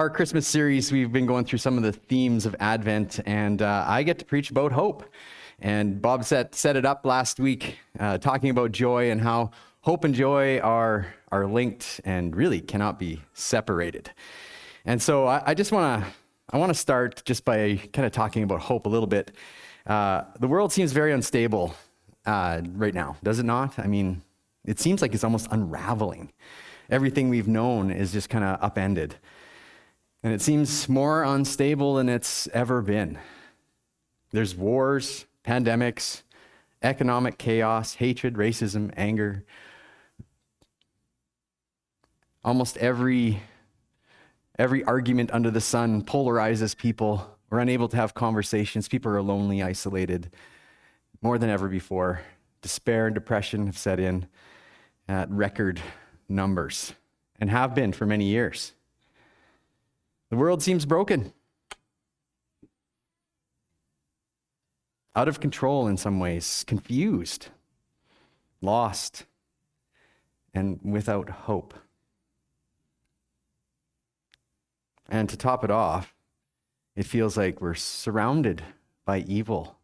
our Christmas series, we've been going through some of the themes of Advent, and I get to preach about hope. And Bob set it up last week, talking about joy and how hope and joy are linked and really cannot be separated. And so I want to start just by kind of talking about hope a little bit. The world seems very unstable right now, does it not? I mean, it seems like it's almost unraveling. Everything we've known is just kind of upended. And it seems more unstable than it's ever been. There's wars, pandemics, economic chaos, hatred, racism, anger. Almost every argument under the sun polarizes people. We're unable to have conversations. People are lonely, isolated, more than ever before. Despair and depression have set in at record numbers and have been for many years. The world seems broken, out of control in some ways, confused, lost, and without hope. And to top it off, it feels like we're surrounded by evil,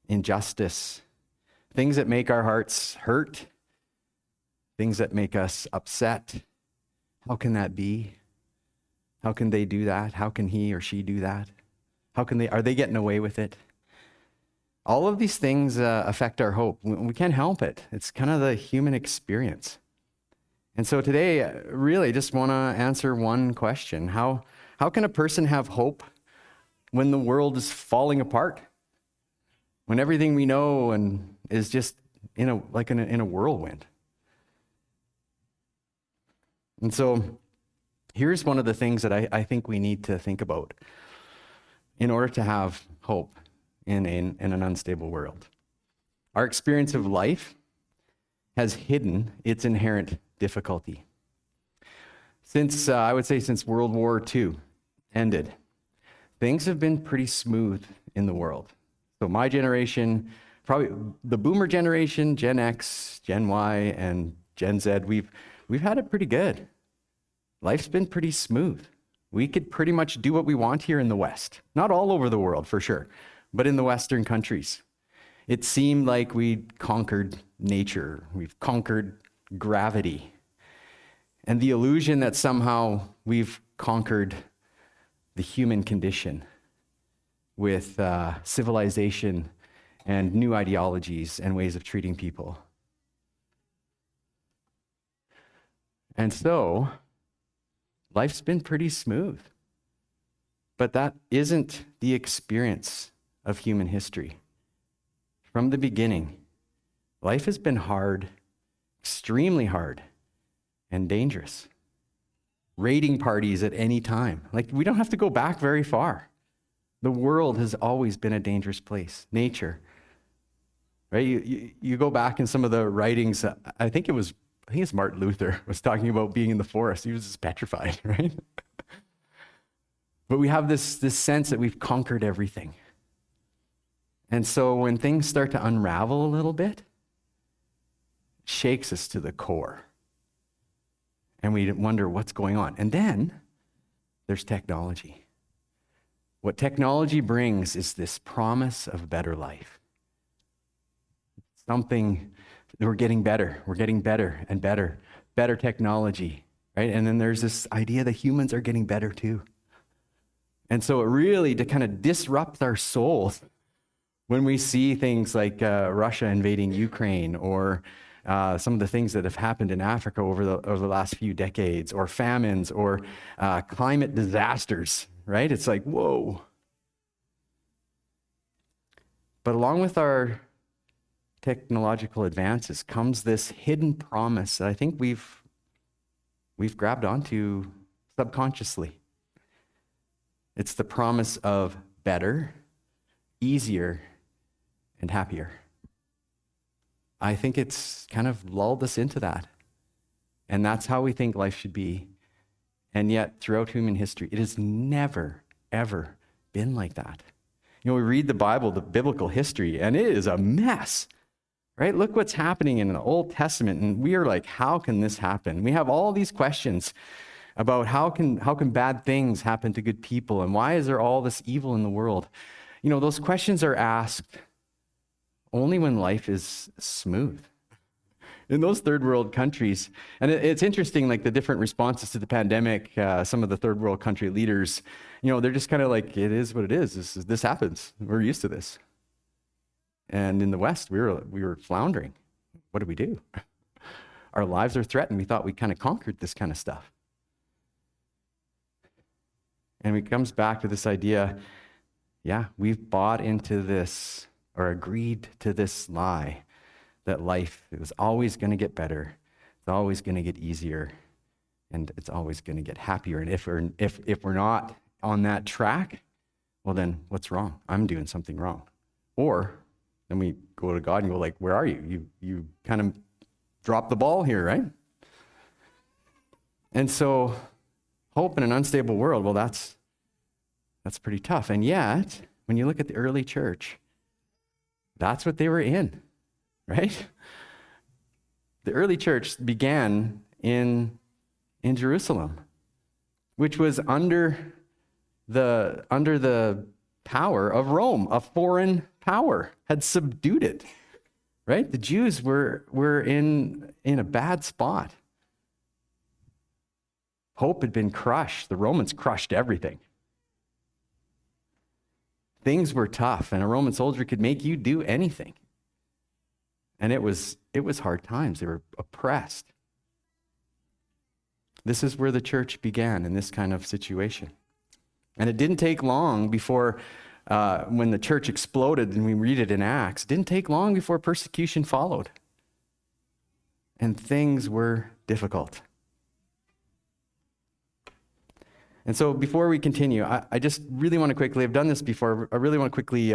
injustice, things that make our hearts hurt, things that make us upset. How can that be? How can they do that? How can he or she do that? Are they getting away with it? All of these things affect our hope. We can't help it. It's kind of the human experience. And so today, really just want to answer one question. How can a person have hope when the world is falling apart? When everything we know and is just in a whirlwind? And so here's one of the things that I think we need to think about in order to have hope in an unstable world. Our experience of life has hidden its inherent difficulty. Since World War II ended, things have been pretty smooth in the world. So my generation, probably the boomer generation, Gen X, Gen Y, and Gen Z, we've had it pretty good. Life's been pretty smooth. We could pretty much do what we want here in the West. Not all over the world, for sure, but in the Western countries. It seemed like we'd conquered nature. We've conquered gravity. And the illusion that somehow we've conquered the human condition with civilization and new ideologies and ways of treating people. And so, life's been pretty smooth. But that isn't the experience of human history. From the beginning, life has been hard, extremely hard, and dangerous. Raiding parties at any time. We don't have to go back very far. The world has always been a dangerous place. Nature, right? You go back in some of the writings, I think it's Martin Luther was talking about being in the forest. He was just petrified, right? But we have this sense that we've conquered everything. And so when things start to unravel a little bit, it shakes us to the core. And we wonder what's going on. And then there's technology. What technology brings is this promise of a better life. Something, we're getting better. We're getting better and better. Better technology, right? And then there's this idea that humans are getting better too. And so it really to kind of disrupt our souls when we see things like Russia invading Ukraine or some of the things that have happened in Africa over the last few decades, or famines, or climate disasters, right? It's like, whoa. But along with our technological advances comes this hidden promise that I think we've grabbed onto subconsciously. It's the promise of better, easier, and happier. I think it's kind of lulled us into that. And that's how we think life should be. And yet, throughout human history, it has never, ever been like that. We read the Bible, the biblical history, and it is a mess. Right? Look what's happening in the Old Testament, and we are like, how can this happen? We have all these questions. about how can bad things happen to good people, and why is there all this evil in the world? You know, those questions are asked only when life is smooth. In those third world countries, and it's interesting, like the different responses to the pandemic, some of the third world country leaders, you know, they're just kind of like, it is what it is. This happens. We're used to this. And in the West, we were floundering. What do we do? Our lives are threatened. We thought we kind of conquered this kind of stuff. And it comes back to this idea, yeah, we've bought into this or agreed to this lie that life is always going to get better, it's always going to get easier, and it's always going to get happier. And if we're not on that track, well then what's wrong? I'm doing something wrong. Or then we go to God and go like, where are you? You kind of dropped the ball here, right? And so hope in an unstable world, well, that's pretty tough. And yet, when you look at the early church, that's what they were in, right? The early church began in Jerusalem, which was under the power of Rome. A foreign power had subdued it, right? The Jews were in a bad spot. Hope had been crushed. The Romans crushed everything. Things were tough, and a Roman soldier could make you do anything. And it was hard times. They were oppressed. This is where the church began, in this kind of situation. And it didn't take long before, when the church exploded, and we read it in Acts, it didn't take long before persecution followed. And things were difficult. And so before we continue, I just really want to quickly, I've done this before, I really want to quickly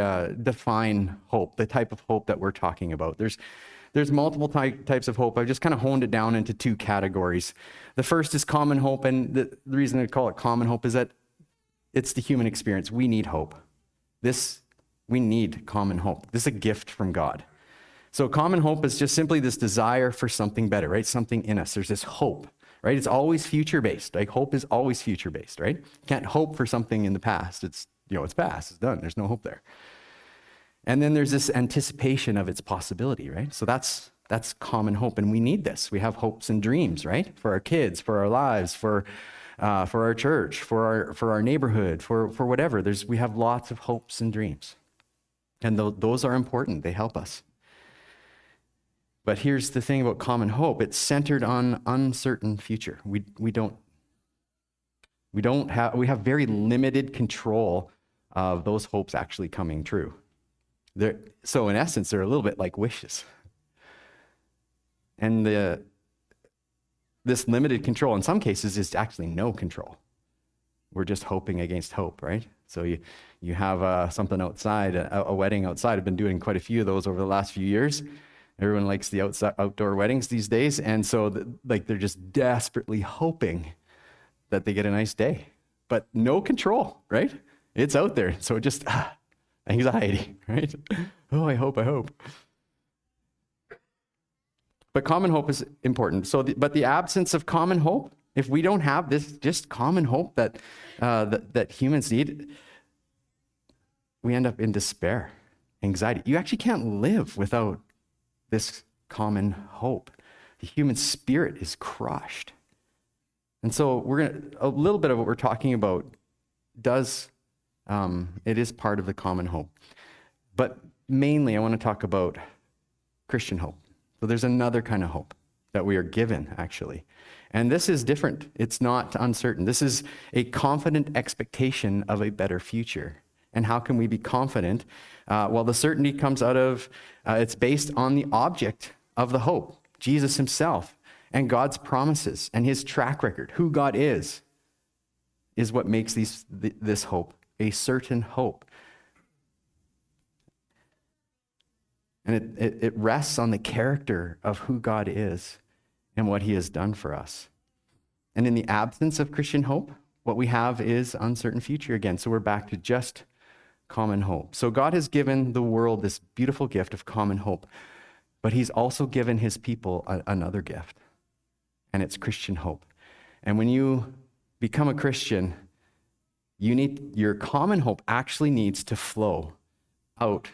define hope, the type of hope that we're talking about. There's multiple types of hope. I've just kind of honed it down into two categories. The first is common hope, and the reason I call it common hope is that it's the human experience. We need hope. We need common hope. This is a gift from God. So common hope is just simply this desire for something better, right? Something in us. There's this hope. Right? It's always future-based. Like hope is always future-based, right? You can't hope for something in the past. It's past. It's done. There's no hope there. And then there's this anticipation of its possibility, right? So that's common hope, and we need this. We have hopes and dreams, right? For our kids, for our lives, for our church, for our neighborhood, for whatever. We have lots of hopes and dreams, and those are important. They help us. But here's the thing about common hope. It's centered on uncertain future. We have very limited control of those hopes actually coming true. So in essence, they're a little bit like wishes. And this limited control in some cases is actually no control. We're just hoping against hope, right? So you have something outside, a wedding outside. I've been doing quite a few of those over the last few years. Everyone likes the outdoor weddings these days, and so they're just desperately hoping that they get a nice day, but no control, right? It's out there, so just anxiety, right? Oh, I hope. But common hope is important. But the absence of common hope, if we don't have this just common hope that humans need, we end up in despair, anxiety. You actually can't live without this common hope. The human spirit is crushed. And so a little bit of what we're talking about it is part of the common hope. But mainly I want to talk about Christian hope. So there's another kind of hope that we are given, actually. And this is different. It's not uncertain. This is a confident expectation of a better future. And how can we be confident? Well, the certainty comes out of, it's based on the object of the hope, Jesus himself, and God's promises, and his track record, who God is what makes this hope a certain hope. And it rests on the character of who God is and what he has done for us. And in the absence of Christian hope, what we have is uncertain future again. So we're back to just common hope. So God has given the world this beautiful gift of common hope, but he's also given his people another gift, and it's Christian hope. And when you become a Christian, your common hope actually needs to flow out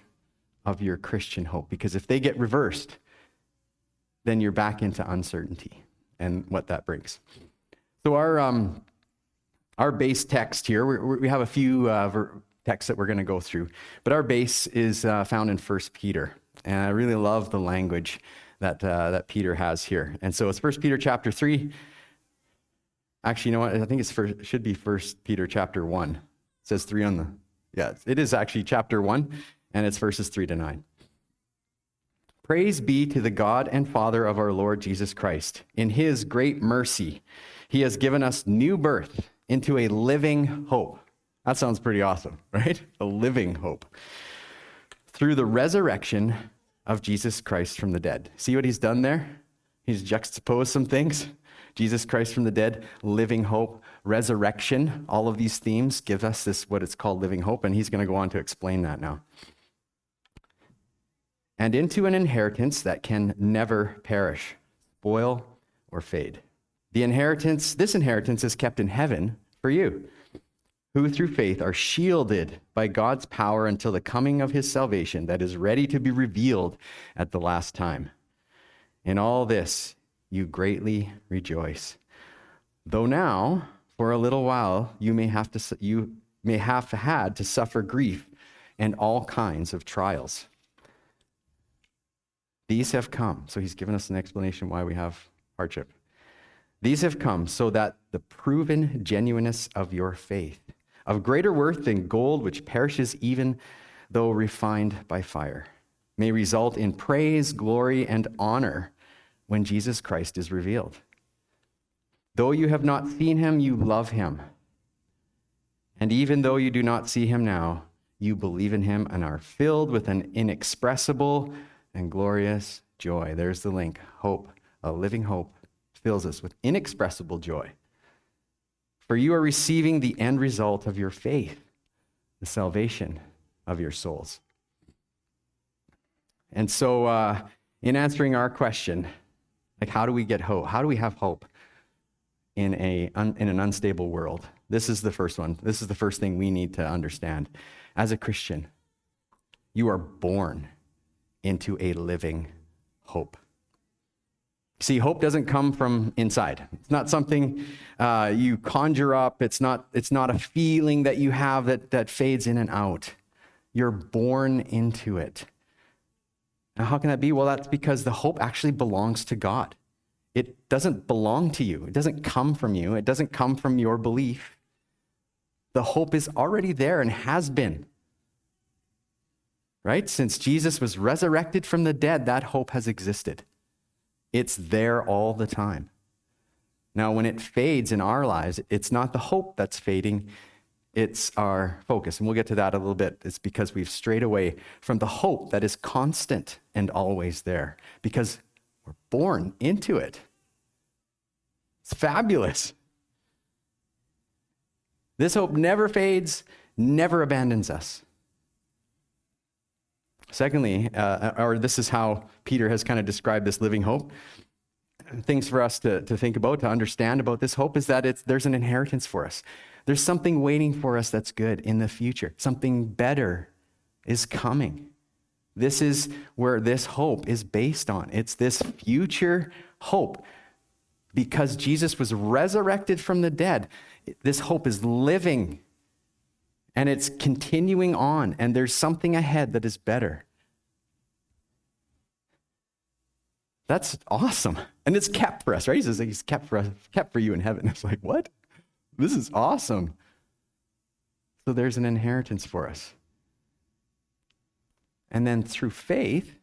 of your Christian hope. Because if they get reversed, then you're back into uncertainty and what that brings. So our base text here, we have a few texts that we're going to go through, but our base is found in 1 Peter. And I really love the language that Peter has here. And so it's 1 Peter chapter 3. Actually, you know what? I think it should be 1 Peter chapter 1. It says 3 on the... Yeah, it is actually chapter 1, and it's verses 3 to 9. Praise be to the God and Father of our Lord Jesus Christ. In his great mercy, he has given us new birth into a living hope. That sounds pretty awesome, right? A living hope. Through the resurrection of Jesus Christ from the dead. See what he's done there? He's juxtaposed some things. Jesus Christ from the dead, living hope, resurrection. All of these themes give us this, what it's called living hope, and he's going to go on to explain that now. And into an inheritance that can never perish, spoil, or fade. This inheritance is kept in heaven for you, who through faith are shielded by God's power until the coming of his salvation that is ready to be revealed at the last time. In all this, you greatly rejoice. Though now, for a little while, you may have had to suffer grief and all kinds of trials. These have come. So he's given us an explanation why we have hardship. These have come so that the proven genuineness of your faith, of greater worth than gold which perishes even though refined by fire, may result in praise, glory, and honor when Jesus Christ is revealed. Though you have not seen him, you love him. And even though you do not see him now, you believe in him and are filled with an inexpressible and glorious joy. There's the link. Hope, a living hope, fills us with inexpressible joy. For you are receiving the end result of your faith, the salvation of your souls. And so in answering our question, like how do we get hope? How do we have hope in an unstable world? This is the first one. This is the first thing we need to understand. As a Christian, you are born into a living hope. See, hope doesn't come from inside. It's not something you conjure up. It's not a feeling that you have that fades in and out. You're born into it. Now, how can that be? Well, that's because the hope actually belongs to God. It doesn't belong to you. It doesn't come from you. It doesn't come from your belief. The hope is already there and has been. Right? Since Jesus was resurrected from the dead, that hope has existed. It's there all the time. Now, when it fades in our lives, it's not the hope that's fading, it's our focus. And we'll get to that a little bit. It's because we've strayed away from the hope that is constant and always there, because we're born into it. It's fabulous. This hope never fades, never abandons us. Secondly, or this is how Peter has kind of described this living hope. Things for us to think about, to understand about this hope is that there's an inheritance for us. There's something waiting for us that's good in the future. Something better is coming. This is where this hope is based on. It's this future hope. Because Jesus was resurrected from the dead, this hope is living. And it's continuing on, and there's something ahead that is better. That's awesome. And it's kept for us, right? He says he's kept for you in heaven. It's like, what? This is awesome. So there's an inheritance for us. And then through faith,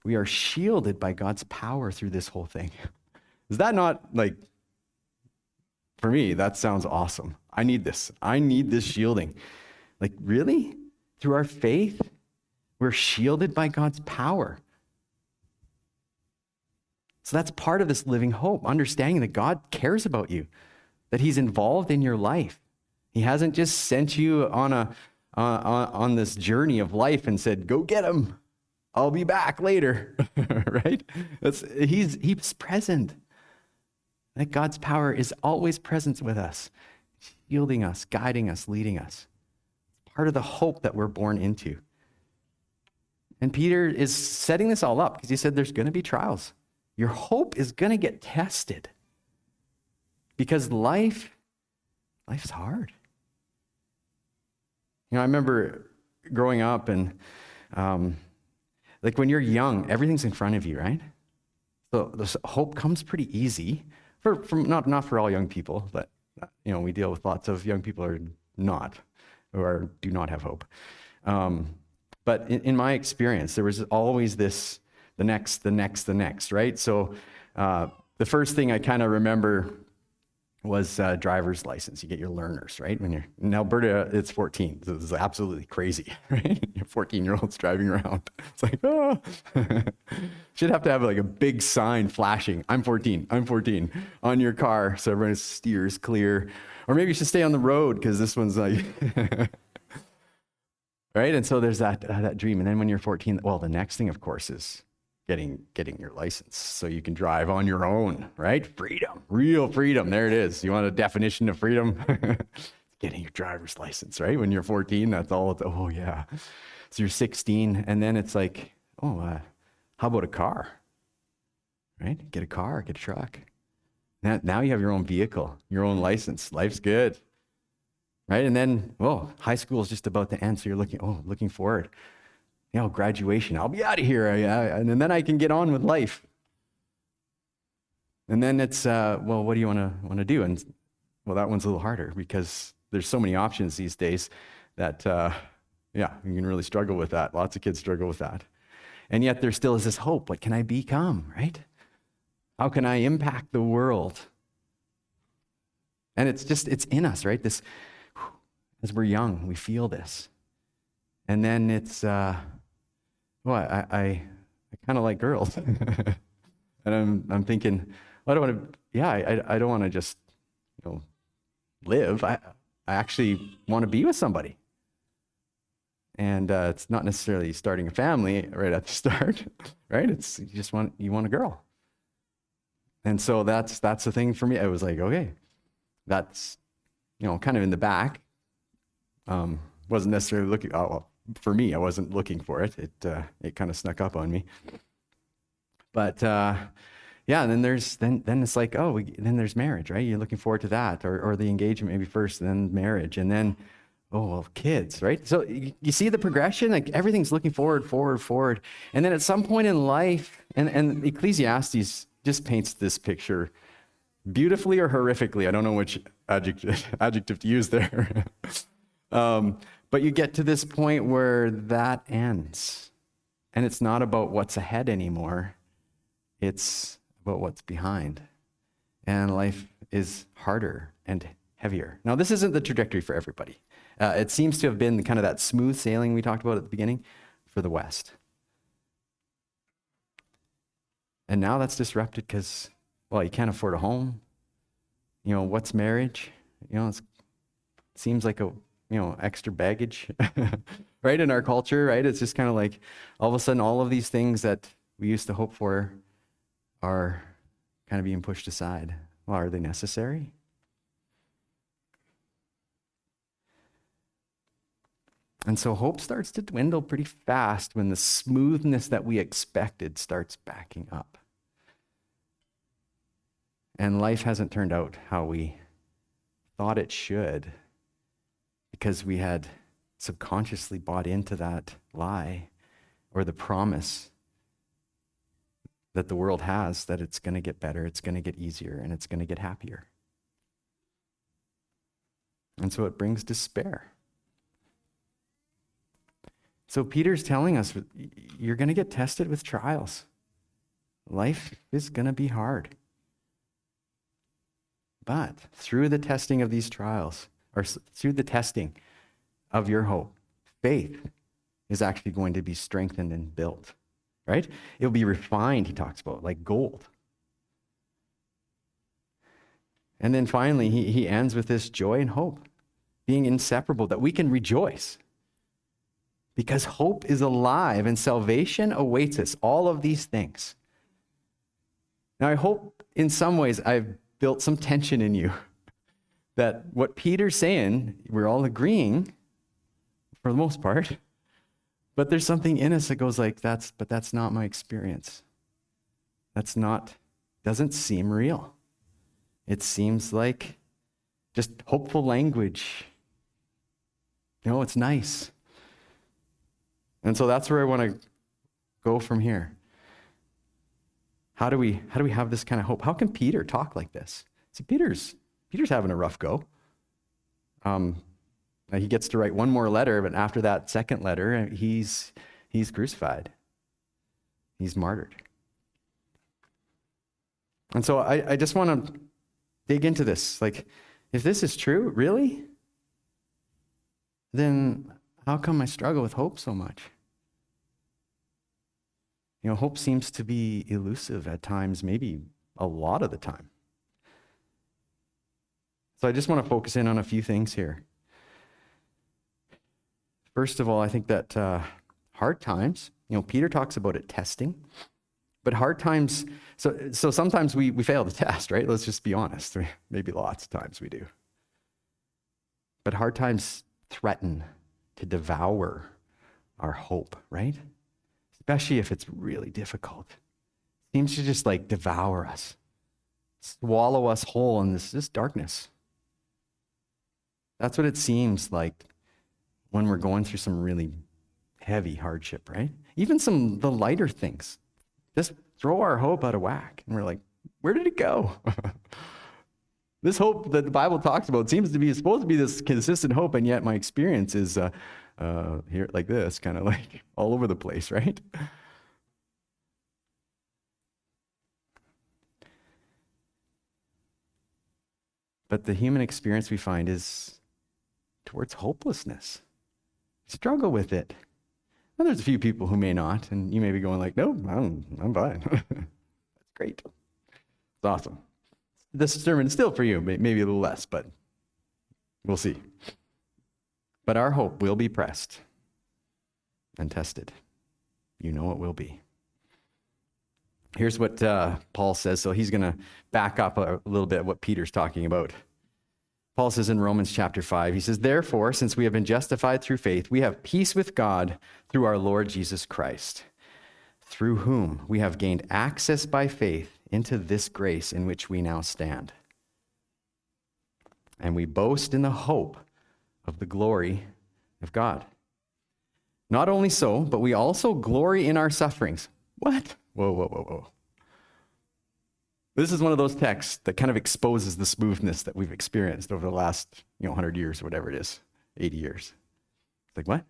we are shielded by God's power through this whole thing. Is that not like, for me, that sounds awesome. I need this. I need this shielding. Like, really? Through our faith, we're shielded by God's power. So that's part of this living hope, understanding that God cares about you, that he's involved in your life. He hasn't just sent you on this journey of life and said, go get him. I'll be back later, right? He's present. that God's power is always present with us, shielding us, guiding us, leading us. Part of the hope that we're born into. And Peter is setting this all up because he said there's going to be trials. Your hope is going to get tested because life's hard. I remember growing up and like when you're young, everything's in front of you, right? So this hope comes pretty easy not for all young people, but we deal with lots of young people who do not have hope. But in my experience, there was always this, the next, right? So the first thing I kind of remember was driver's license. You get your learners, right? When you're in Alberta, it's 14. So this is absolutely crazy, right? You're 14-year-olds driving around. It's like, oh. Should have to have like a big sign flashing, I'm 14 on your car so everyone steers clear. Or maybe you should stay on the road because this one's like, right? And so there's that dream. And then when you're 14, well, the next thing, of course, is getting your license so you can drive on your own, right? Freedom, real freedom. There it is. You want a definition of freedom? Getting your driver's license, right? When you're 14, that's all it's, oh yeah. So you're 16 and then it's like, how about a car, right? Get a car, get a truck. Now you have your own vehicle, your own license. Life's good, right? And then, high school is just about to end. So you're looking forward. Graduation, I'll be out of here. And then I can get on with life. And then it's, what do you want to do? And that one's a little harder because there's so many options these days that, you can really struggle with that. Lots of kids struggle with that. And yet there still is this hope. What can I become, right? How can I impact the world? And it's in us, right? This, as we're young, we feel this. And then it's, I kind of like girls. And I'm thinking, I don't want to, I don't want to just, live. I actually want to be with somebody. And it's not necessarily starting a family right at the start, right? It's you want a girl. And so that's the thing for me. I was like, okay, that's, kind of in the back. Wasn't necessarily looking, for me, I wasn't looking for it. It kind of snuck up on me. But and then it's like, then there's marriage, right? You're looking forward to that, or the engagement maybe first, then marriage, and then kids, right? So you see the progression, like everything's looking forward, and then at some point in life, and Ecclesiastes just paints this picture beautifully or horrifically. I don't know which adjective to use there. But you get to this point where that ends. And it's not about what's ahead anymore. It's about what's behind. And life is harder and heavier. Now, this isn't the trajectory for everybody. It seems to have been kind of that smooth sailing we talked about at the beginning for the West. And now that's disrupted because, you can't afford a home. What's marriage? It seems like a extra baggage, right? In our culture, right? It's just kind of like all of a sudden, all of these things that we used to hope for are kind of being pushed aside. Well, are they necessary? And so hope starts to dwindle pretty fast when the smoothness that we expected starts backing up. And life hasn't turned out how we thought it should, because we had subconsciously bought into that lie or the promise that the world has that it's going to get better, it's going to get easier, and it's going to get happier. And so it brings despair. So Peter's telling us, you're going to get tested with trials. Life is going to be hard. But through the testing of these trials, or through the testing of your hope, faith is actually going to be strengthened and built, right? It'll be refined, he talks about, like gold. And then finally, he ends with this joy and hope being inseparable, that we can rejoice because hope is alive and salvation awaits us, all of these things. Now, I hope in some ways I've built some tension in you. That what Peter's saying, we're all agreeing for the most part, but there's something in us that goes like, that's not my experience. Doesn't seem real. It seems like just hopeful language. It's nice. And so that's where I want to go from here. How do we have this kind of hope? How can Peter talk like this? See, Peter's having a rough go. He gets to write one more letter, but after that second letter, he's crucified. He's martyred. And so I just want to dig into this. Like, if this is true, really, then how come I struggle with hope so much? Hope seems to be elusive at times, maybe a lot of the time. So I just want to focus in on a few things here. First of all, I think that hard times, Peter talks about it testing, but hard times, so sometimes we fail the test, right? Let's just be honest. Maybe lots of times we do. But hard times threaten to devour our hope, right? Especially if it's really difficult. It seems to just like devour us, swallow us whole in this darkness. That's what it seems like when we're going through some really heavy hardship, right? Even the lighter things just throw our hope out of whack. And we're like, where did it go? This hope that the Bible talks about seems to be supposed to be this consistent hope, and yet my experience is here like this, kind of like all over the place, right? But the human experience we find is towards hopelessness. Struggle with it. Well, there's a few people who may not, and you may be going like, no, I'm fine. That's great. It's awesome. This sermon is still for you, maybe a little less, but we'll see. But our hope will be pressed and tested. It will be. Here's what Paul says. So he's going to back up a little bit what Peter's talking about. Paul says in Romans chapter 5, he says, therefore, since we have been justified through faith, we have peace with God through our Lord Jesus Christ, through whom we have gained access by faith into this grace in which we now stand. And we boast in the hope of the glory of God. Not only so, but we also glory in our sufferings. What? Whoa. This is one of those texts that kind of exposes the smoothness that we've experienced over the last 100 years, or whatever it is, 80 years. It's like, what?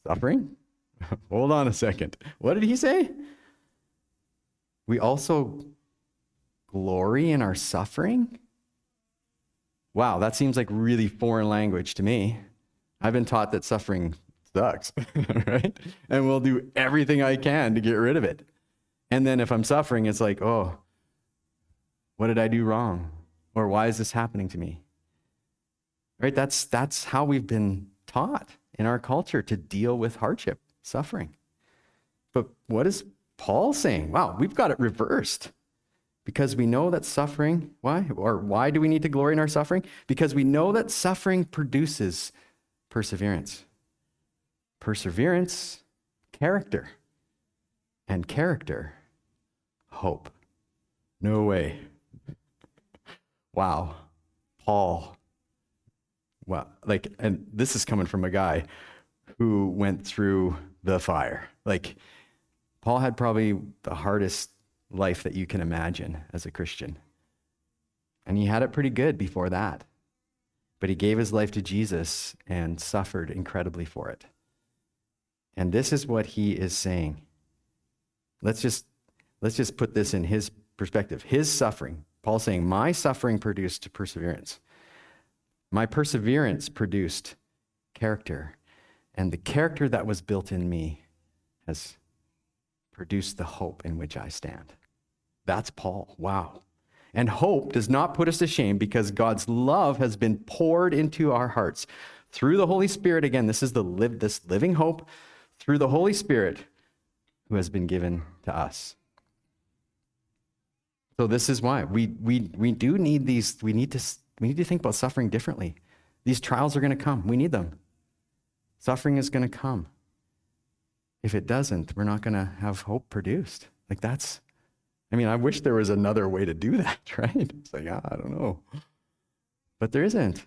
Suffering? Hold on a second. What did he say? We also glory in our suffering? Wow, that seems like really foreign language to me. I've been taught that suffering sucks, right? And we'll do everything I can to get rid of it. And then if I'm suffering, it's like, oh, what did I do wrong? Or why is this happening to me? Right? That's how we've been taught in our culture to deal with hardship, suffering. But what is Paul saying? Wow, we've got it reversed. Because we know that suffering, why do we need to glory in our suffering? Because we know that suffering produces perseverance. Perseverance, character. And character, hope. No way. Wow. Paul. Wow. And this is coming from a guy who went through the fire. Paul had probably the hardest life that you can imagine as a Christian. And he had it pretty good before that. But he gave his life to Jesus and suffered incredibly for it. And this is what he is saying. Let's just put this in his perspective. His suffering. Paul's saying, my suffering produced perseverance. My perseverance produced character. And the character that was built in me has produced the hope in which I stand. That's Paul. Wow. And hope does not put us to shame because God's love has been poured into our hearts through the Holy Spirit. Again, this is this living hope through the Holy Spirit who has been given to us. So this is why we do need these. We need to think about suffering differently. These trials are going to come. We need them. Suffering is going to come. If it doesn't, we're not going to have hope produced. I wish there was another way to do that, right? It's like, I don't know. But there isn't.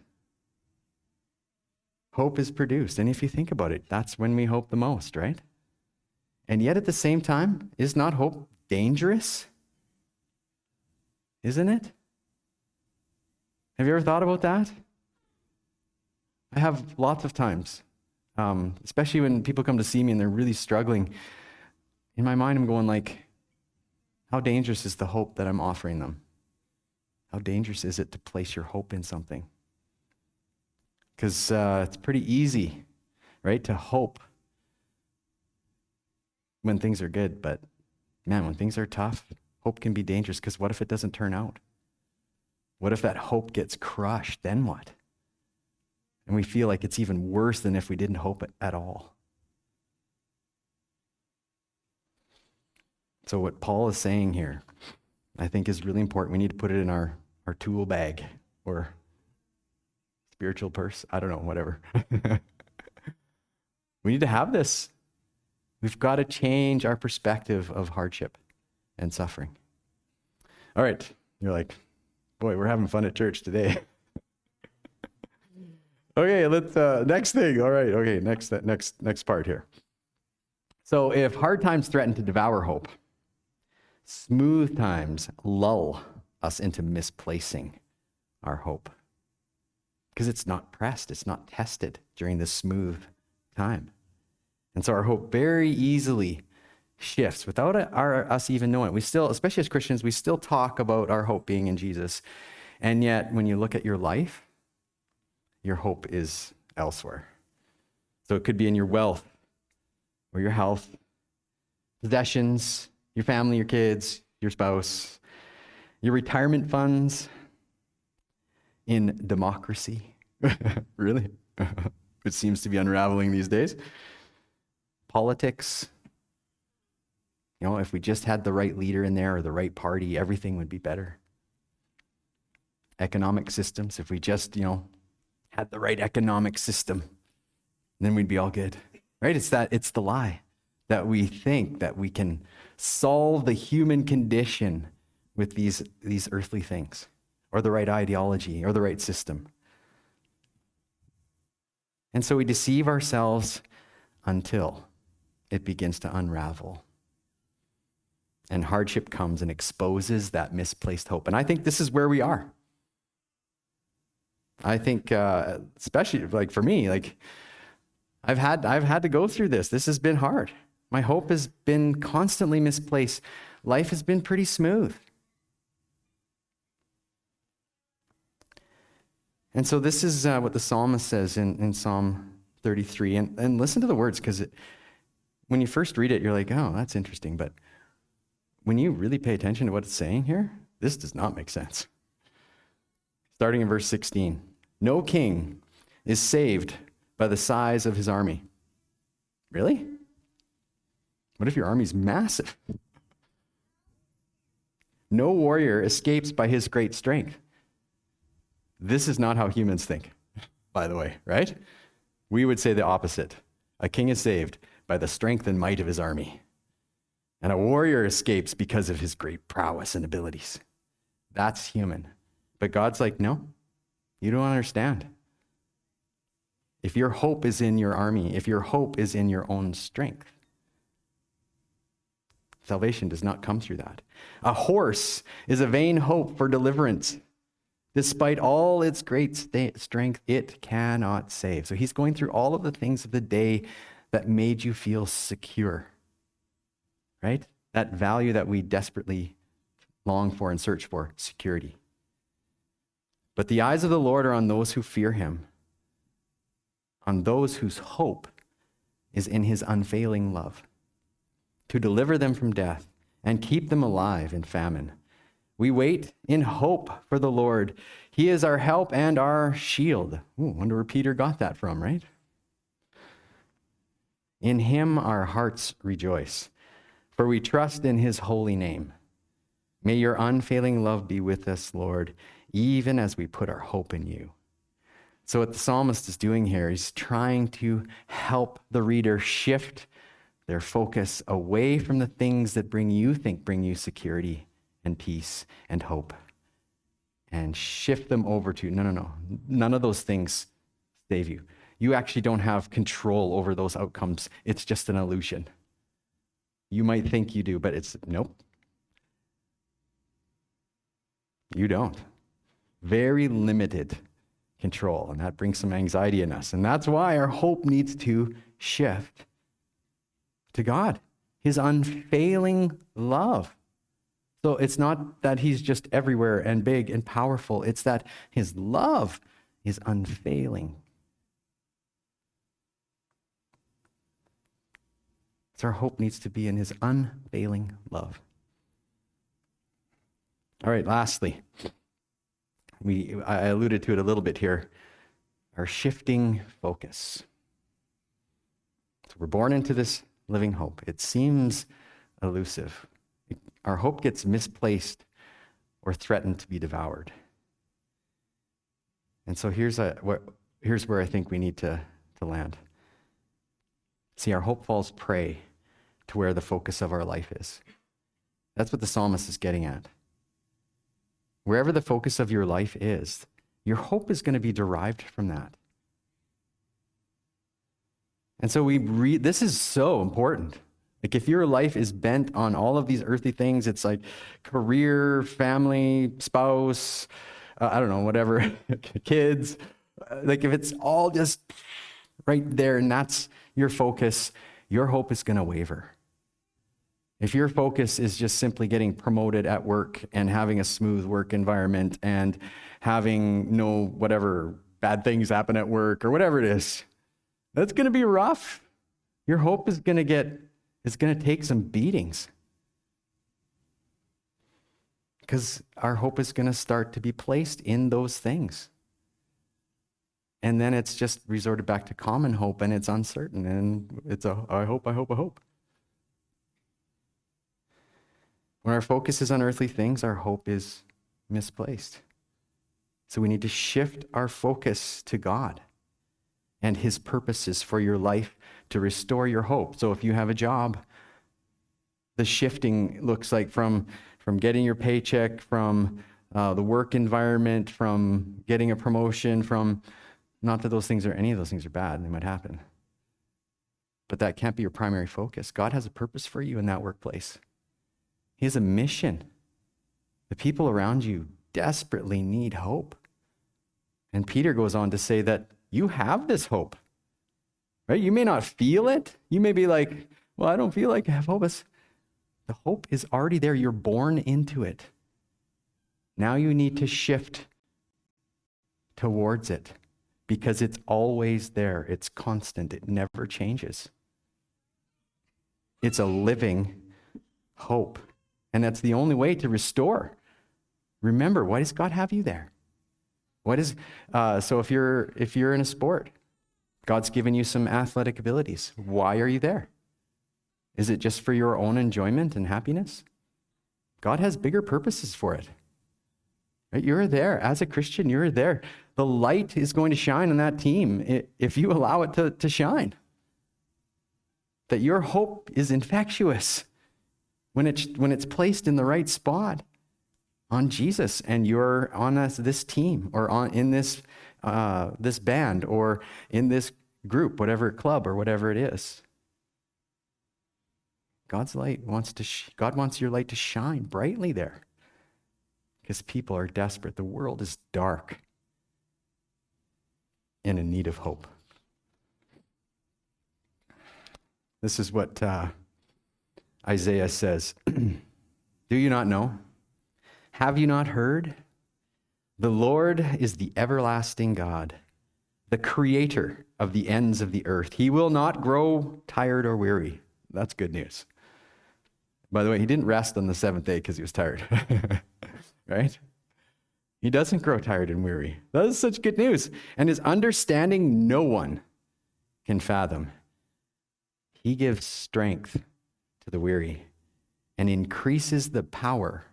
Hope is produced. And if you think about it, that's when we hope the most, right? And yet at the same time, is not hope dangerous? Isn't it? Have you ever thought about that? I have lots of times, especially when people come to see me and they're really struggling. In my mind, I'm going like, how dangerous is the hope that I'm offering them? How dangerous is it to place your hope in something? Because it's pretty easy, right, to hope when things are good. But man, when things are tough, hope can be dangerous, because what if it doesn't turn out? What if that hope gets crushed? Then what? And we feel like it's even worse than if we didn't hope it at all. So what Paul is saying here, I think, is really important. We need to put it in our tool bag or spiritual purse. I don't know, whatever. We need to have this. We've got to change our perspective of hardship and suffering. All right. You're like, boy, we're having fun at church today. Okay, let's next thing. All right. Okay, next part here. So if hard times threaten to devour hope, smooth times lull us into misplacing our hope. Because it's not pressed, it's not tested during this smooth time. And so our hope very easily shifts without us even knowing it. We still, especially as Christians, we still talk about our hope being in Jesus. And yet, when you look at your life, your hope is elsewhere. So it could be in your wealth or your health, possessions, your family, your kids, your spouse, your retirement funds, in democracy. Really? It seems to be unraveling these days. Politics. If we just had the right leader in there or the right party, everything would be better. Economic systems. If we just, had the right economic system, then we'd be all good. Right? It's the lie that we think that we can solve the human condition with these earthly things, or the right ideology, or the right system. And so we deceive ourselves until it begins to unravel. And hardship comes and exposes that misplaced hope. And I think this is where we are. I think, especially like for me, like I've had to go through this. This has been hard. My hope has been constantly misplaced. Life has been pretty smooth. And so this is what the psalmist says in Psalm 33. And listen to the words, because when you first read it, you're like, oh, that's interesting. But when you really pay attention to what it's saying here, this does not make sense. Starting in verse 16. No king is saved by the size of his army. Really? What if your army's massive? No warrior escapes by his great strength. This is not how humans think, by the way, right? We would say the opposite. A king is saved by the strength and might of his army. And a warrior escapes because of his great prowess and abilities. That's human. But God's like, no, you don't understand. If your hope is in your army, if your hope is in your own strength, salvation does not come through that. A horse is a vain hope for deliverance. Despite all its great strength, it cannot save. So he's going through all of the things of the day that made you feel secure, right? That value that we desperately long for and search for, security. But the eyes of the Lord are on those who fear him, on those whose hope is in his unfailing love, to deliver them from death and keep them alive in famine. We wait in hope for the Lord. He is our help and our shield. Ooh, wonder where Peter got that from, right? In him our hearts rejoice, for we trust in his holy name. May your unfailing love be with us, Lord, even as we put our hope in you. So what the psalmist is doing here, he's trying to help the reader shift their focus away from the things that bring you security and peace and hope, and shift them over to, no. None of those things save you. You actually don't have control over those outcomes. It's just an illusion. You might think you do, but it's nope. You don't. Very limited control, and that brings some anxiety in us. And that's why our hope needs to shift to God, his unfailing love. So it's not that he's just everywhere and big and powerful. It's that his love is unfailing. So our hope needs to be in his unfailing love. All right, lastly, I alluded to it a little bit here, our shifting focus. So we're born into this living hope. It seems elusive. Our hope gets misplaced or threatened to be devoured. And so here's where I think we need to land. See, our hope falls prey to where the focus of our life is. That's what the psalmist is getting at. Wherever the focus of your life is, your hope is going to be derived from that. And so this is so important. Like if your life is bent on all of these earthly things, it's like career, family, spouse, I don't know, whatever, kids. Like if it's all just right there and that's your focus, your hope is going to waver. If your focus is just simply getting promoted at work and having a smooth work environment and having no whatever bad things happen at work or whatever it is, that's going to be rough. Your hope is going to take some beatings. Because our hope is going to start to be placed in those things. And then it's just resorted back to common hope, and it's uncertain, and it's I hope. When our focus is on earthly things, our hope is misplaced. So we need to shift our focus to God and his purposes for your life to restore your hope. So if you have a job, the shifting looks like from getting your paycheck, from the work environment, from getting a promotion, from, not that any of those things are bad, they might happen. But that can't be your primary focus. God has a purpose for you in that workplace. He has a mission. The people around you desperately need hope. And Peter goes on to say that you have this hope, right? You may not feel it. You may be like, well, I don't feel like I have hope. The hope is already there. You're born into it. Now you need to shift towards it because it's always there. It's constant. It never changes. It's a living hope. And that's the only way to restore. Remember, why does God have you there? So if you're in a sport, God's given you some athletic abilities. Why are you there? Is it just for your own enjoyment and happiness? God has bigger purposes for it. Right? You're there. As a Christian, you're there. The light is going to shine on that team if you allow it to shine. That your hope is infectious when it's placed in the right spot on Jesus, and you're on this team or in this band or in this group, whatever club or whatever it is. God wants your light to shine brightly there because people are desperate. The world is dark and in need of hope. This is what Isaiah says. Do you not know? Have you not heard? The Lord is the everlasting God, the creator of the ends of the earth. He will not grow tired or weary. That's good news. By the way, he didn't rest on the seventh day because he was tired. Right? He doesn't grow tired and weary. That is such good news. And his understanding no one can fathom. He gives strength to the weary and increases the power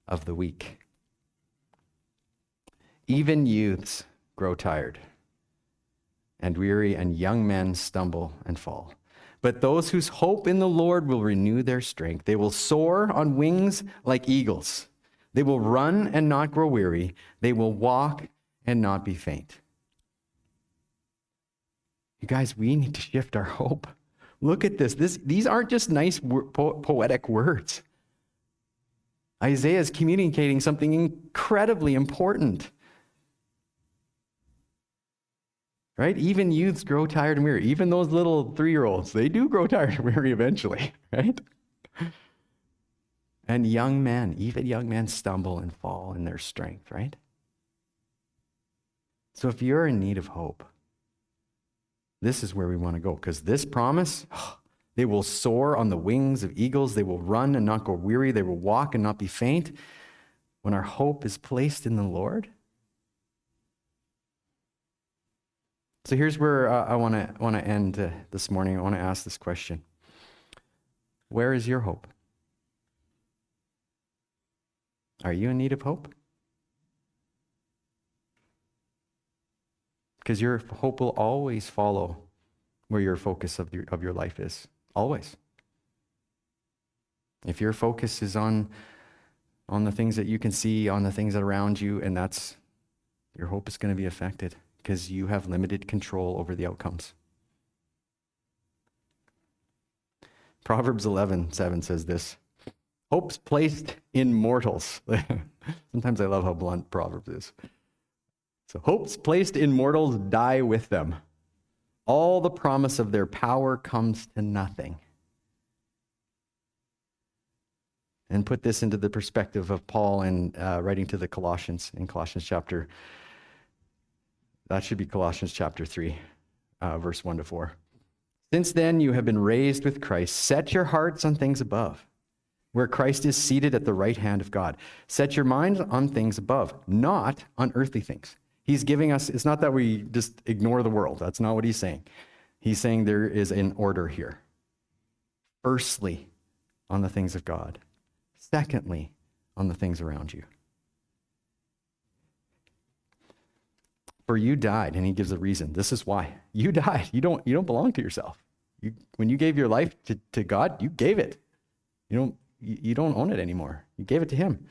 of the weak. Even youths grow tired and weary, and young men stumble and fall. But those whose hope in the Lord will renew their strength. They will soar on wings like eagles. They will run and not grow weary. They will walk and not be faint. You guys, we need to shift our hope. Look at this. These aren't just nice poetic words. Isaiah is communicating something incredibly important. Right? Even youths grow tired and weary. Even those little 3-year-olds, they do grow tired and weary eventually, right? And young men, even young men stumble and fall in their strength, right? So if you're in need of hope, this is where we want to go, because this promise, they will soar on the wings of eagles. They will run and not go weary. They will walk and not be faint. When our hope is placed in the Lord. So here's where I want to end this morning. I want to ask this question. Where is your hope? Are you in need of hope? Because your hope will always follow where your focus of your life is. Always. If your focus is on the things that you can see, on the things that are around you, and your hope is going to be affected because you have limited control over the outcomes. Proverbs 11:7 says this. Hope's placed in mortals. Sometimes I love how blunt Proverbs is. So hope's placed in mortals die with them. All the promise of their power comes to nothing. And put this into the perspective of Paul in writing to the Colossians, in Colossians chapter, that should be Colossians chapter 3, verse 1-4. Since then you have been raised with Christ. Set your hearts on things above, where Christ is seated at the right hand of God. Set your minds on things above, not on earthly things. He's giving us, it's not that we just ignore the world. That's not what he's saying. He's saying there is an order here. Firstly, on the things of God. Secondly, on the things around you. For you died, and he gives a reason. This is why. You died. You don't belong to yourself. When you gave your life to God, you gave it. You don't own it anymore. You gave it to him.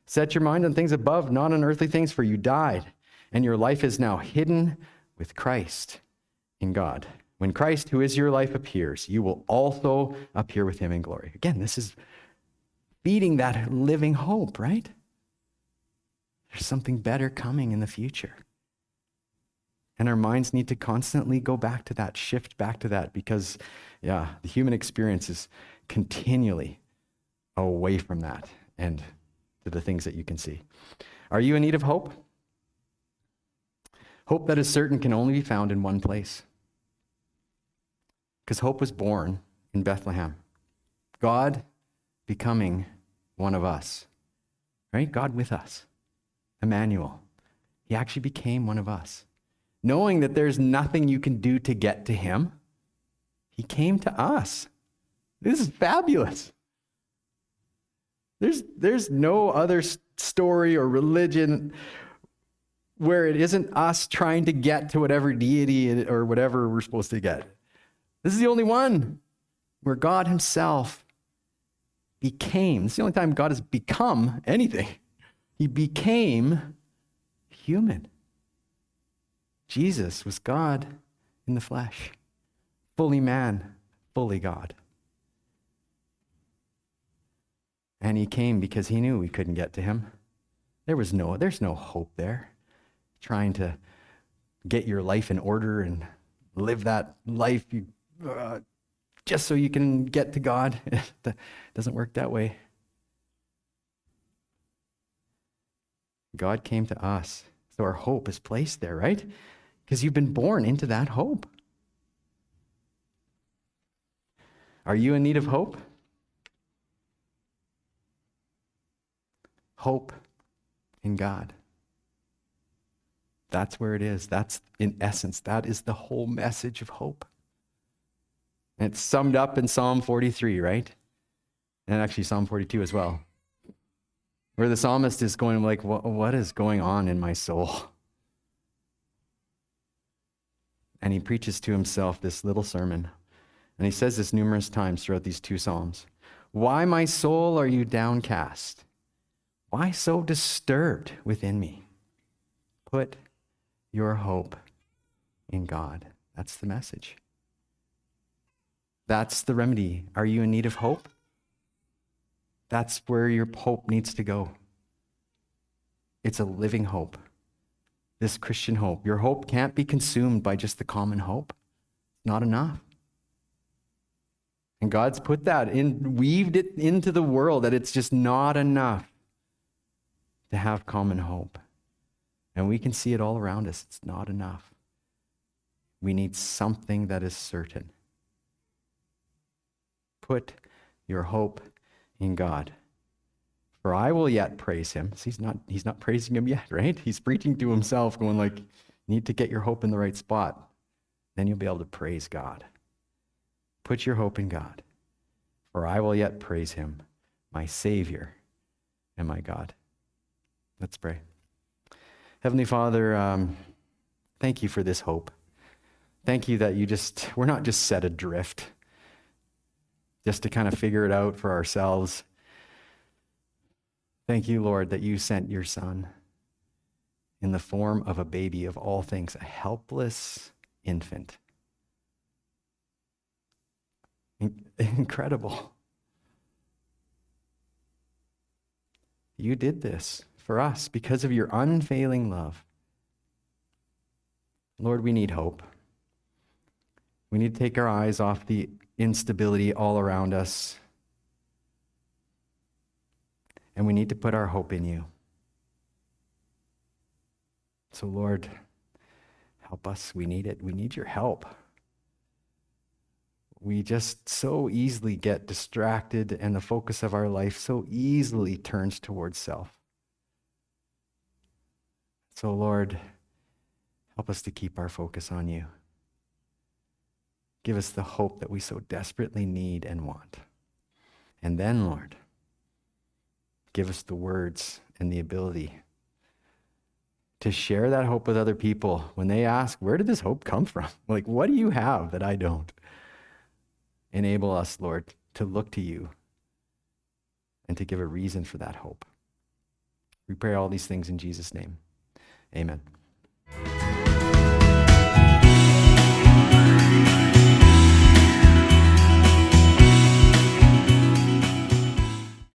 Set your mind on things above, not on earthly things, for you died, and your life is now hidden with Christ in God. When Christ, who is your life, appears, you will also appear with him in glory. Again, this is feeding that living hope, right? There's something better coming in the future. And our minds need to constantly go back to that, shift back to that, because, the human experience is continually away from that and to the things that you can see. Are you in need of hope? Hope that is certain can only be found in one place. Because hope was born in Bethlehem. God becoming one of us, right? God with us, Emmanuel. He actually became one of us. Knowing that there's nothing you can do to get to him, he came to us. This is fabulous. There's no other story or religion where it isn't us trying to get to whatever deity or whatever we're supposed to get. This is the only one where God himself became. It's the only time God has become anything. He became human. Jesus was God in the flesh, fully man, fully God. And he came because he knew we couldn't get to him. There's no hope there. Trying to get your life in order and live that life just so you can get to God. It doesn't work that way. God came to us. So our hope is placed there, right? Because you've been born into that hope. Are you in need of hope? Hope in God. That's where it is. That's, in essence, that is the whole message of hope. And it's summed up in Psalm 43, right? And actually Psalm 42 as well. Where the psalmist is going like, what is going on in my soul? And he preaches to himself this little sermon. And he says this numerous times throughout these two psalms. Why, my soul, are you downcast? Why so disturbed within me? Put your hope in God. That's the message. That's the remedy. Are you in need of hope? That's where your hope needs to go. It's a living hope. This Christian hope. Your hope can't be consumed by just the common hope. It's not enough. And God's put that in, weaved it into the world that it's just not enough to have common hope. And we can see it all around us. It's not enough. We need something that is certain. Put your hope in God. For I will yet praise him. So he's not praising him yet, right? He's preaching to himself, going like, you need to get your hope in the right spot. Then you'll be able to praise God. Put your hope in God. For I will yet praise him, my Savior and my God. Let's pray. Heavenly Father, thank you for this hope. Thank you that we're not just set adrift just to kind of figure it out for ourselves. Thank you, Lord, that you sent your Son in the form of a baby of all things, a helpless infant. Incredible. You did this for us because of your unfailing love. Lord, we need hope. We need to take our eyes off the instability all around us. And we need to put our hope in you. So, Lord, help us. We need it. We need your help. We just so easily get distracted, and the focus of our life so easily turns towards self. So, Lord, help us to keep our focus on you. Give us the hope that we so desperately need and want. And then, Lord, give us the words and the ability to share that hope with other people when they ask, where did this hope come from? Like, what do you have that I don't? Enable us, Lord, to look to you and to give a reason for that hope. We pray all these things in Jesus' name. Amen.